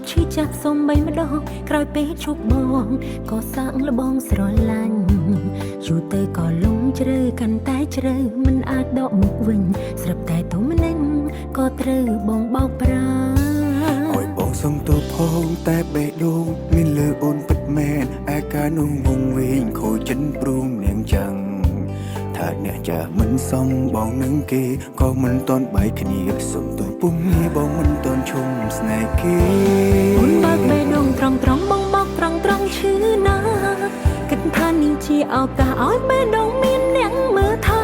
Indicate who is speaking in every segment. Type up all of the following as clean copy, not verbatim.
Speaker 1: ឈឺចាប់សុំបីម្ដងក្រោយពេលជួបបងក៏សាក់លបងស្រឡាញ់យូរទៅក៏លំជ្រៅកាន់តែជ្រៅមិនអាចដកមកវិញស្រាប់តែទុំម្នាក់ក៏ត្រូវបងបោកប្រា
Speaker 2: អើយបងសុំទោសផងតែបេះដូងមានលើអូនពិតមែនអាការនោះងងវិញខូចចិនព្រួងនាងចាំងថាអ្នកចាស់មិនសមបងនឹងគេក៏មិនតន់បែកគ្នាសុំទោសពុំងាយបងមិនតន់ឈុំស្នេហ៍គេ
Speaker 1: អូនបើកបេះដូងត្រង់ត្រង់បងបោកត្រង់ត្រង់ឈឺណាគិតថានេះជាឱកាសឲ្យបេះដូងមានអ្នកមើលថែ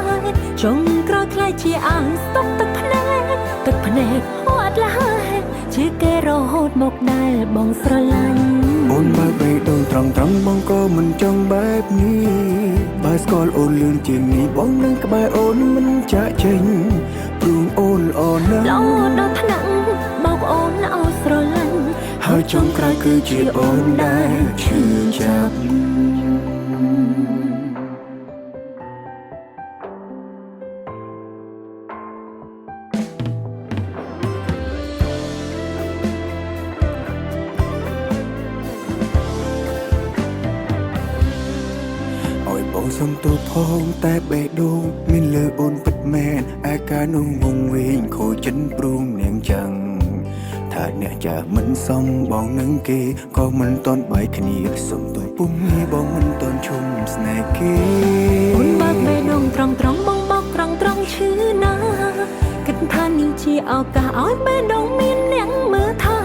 Speaker 1: ចុងក្រោយខ្លាចជាអាងស្តុកទឹកភ្នែកហួតឡាយជាគេរហូតមកដែលបងស្រឡាញ់
Speaker 2: អូនបើកបេះដូងត្រង់ត្រង់បងក៏មិនចង់បែបនេះបើស្គាល់អូនលឿនជាងនេះបងនឹងក្បែរអូនមិនចាក់ចេញព្រោះអូនល្អណាស់
Speaker 1: លោដល់ថ្នាក់បោកអូនឲ្យស្រឡាញ់
Speaker 2: ហើយចុងក្រោយគឺជាអូនដែលឈឺចាប់បងសុំទោសផងតែបេះដូងមានលើអូនពិតមែនអាការនោះងងវិញខូចចិនព្រួងនាងចាំងថាអ្នកចាស់មិនសមបងនឹងគេក៏មិនតន់បែកគ្នាសុំទោសពុំងាយបងមិនតន់ឈុំស្នេហ៍គេ
Speaker 1: អូនបើកបេះដូងត្រង់ត្រង់បងបោកត្រង់ត្រង់ឈឺណាគិតថានេះជាឱកាសឲ្យបេះដូងមានអ្នកមើលថែ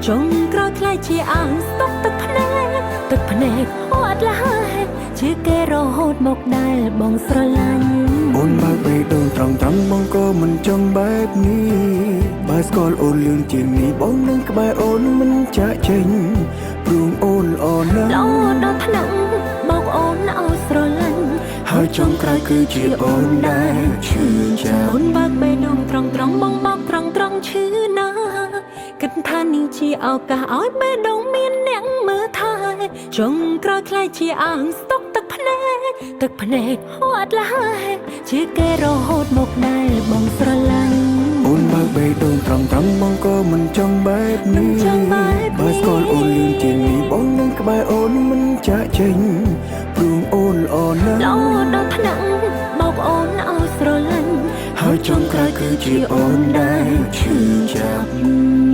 Speaker 1: ចុងក្រោយខ្លាចជាអាងស្តុកទឹកភ្នែកហួតឡាយជាគេរហូតមកដែលបងស្រឡាញ់
Speaker 2: អូនបើកបេះដូងត្រង់ត្រង់បងក៏មិនចង់បែបនេះបើស្គាល់អូនលឿនជាងនេះបងនឹងក្បែរអូនមិនចាក់ចេញព្រោះអូនល្អណាស់
Speaker 1: លោដល់ថ្នាក់បោកអូនឲ្យស្រឡាញ់
Speaker 2: ហើយចុងក្រោយគឺជាអូនដែលឈឺចាប់
Speaker 1: អូនបើកបេះដូងត្រង់ត្រង់បងបោកត្រង់ត្រង់ឈឺណាគិតថានេះជាឱកាសឲ្យបេះដូងមានអ្នកមើលថែចុងក្រោយខ្លាចជាអាងស្តុកទឹកភ្នែកហួតឡាយជាគេរហូតមកដែលបងស្រឡាញ់
Speaker 2: អូនបើកបេះដូងត្រង់ត្រង់បងក៏មិនចង់បែបនេះបើស្គាល់អូនលឿនជាងនេះបងនឹងក្បែរអូនមិនចាក់ចេញព្រោះអូនល្អណាស់
Speaker 1: លោដល់ថ្នាក់បោកអូនឲ្យស្រឡាញ់
Speaker 2: ហើយចុងក្រោយគឺជាអូនដែលឈឺចាប់